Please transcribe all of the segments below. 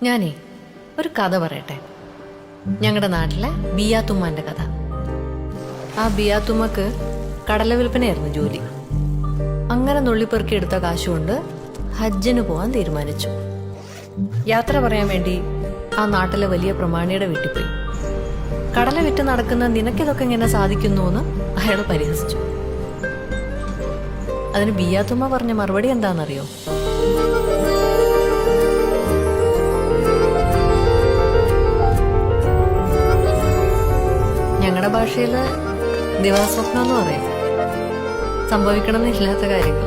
ഞാനേ ഒരു കഥ പറയട്ടെ. ഞങ്ങളുടെ നാട്ടിലെ ബിയാത്തുമ്മാന്റെ കഥ. ആ ബിയാത്തുമ്മക്ക് കടല വിൽപ്പനയായിരുന്നു ജോലി. അങ്ങനെ നുള്ളിപ്പെറുക്കി എടുത്ത കാശുകൊണ്ട് ഹജ്ജിന് പോകാൻ തീരുമാനിച്ചു. യാത്ര പറയാൻ വേണ്ടി ആ നാട്ടിലെ വലിയ പ്രമാണിയുടെ വീട്ടിൽ പോയി. കടല വിറ്റ് നടക്കുന്ന നിനക്കിതൊക്കെ എങ്ങനെ സാധിക്കുന്നു എന്ന് അയാൾ പരിഹസിച്ചു. അതിന് ബിയാത്തുമ്മ പറഞ്ഞ മറുപടി എന്താണെന്നറിയോ? ഞങ്ങളുടെ ഭാഷയില് ദിവാസ്വപ്നം എന്ന് പറയും. സംഭവിക്കണം എന്നില്ലാത്ത കാര്യങ്ങൾ.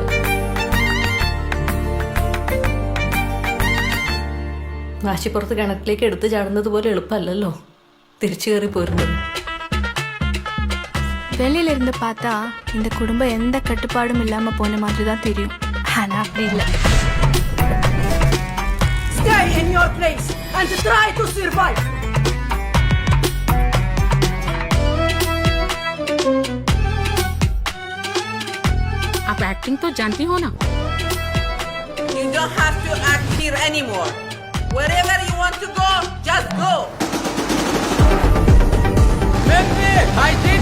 വാശിപ്പുറത്ത് കിണറ്റിലേക്ക് എടുത്തു ചാടുന്നത് പോലെ എളുപ്പമല്ലല്ലോ തിരിച്ചു കയറി പോരുന്നത്. வெளியில இருந்து பார்த்தா இந்த குடும்பம் எந்த கட்டுப்பாடும் இல்லாம போன மாதிரி தான் தெரியும். ஆனா அப்படி இல்ல. Stay in your place and try to survive. आप एक्टिंग तो जानती हो ना? You don't have to act here anymore. Wherever you want to go, just go. Mehdi, haydi.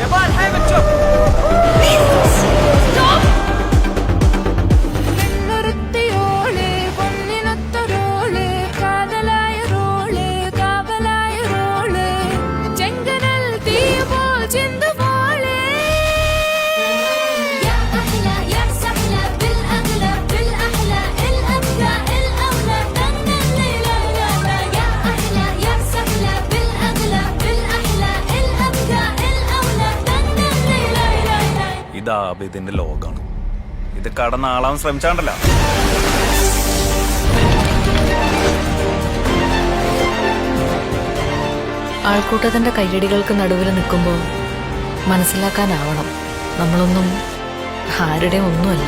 Yaban hemen çok. Stop! ഇതിന്റെ ലോകാണ്. ഇത് കടന്നാളാൻ ശ്രമിച്ചാണ്ടല്ല. ആൾക്കൂട്ടത്തിന്റെ കയ്യടികൾക്ക് നടുവിൽ നിൽക്കുമ്പോൾ മനസ്സിലാക്കാനാവണം നമ്മളൊന്നും ആരുടെയും ഒന്നുമല്ല.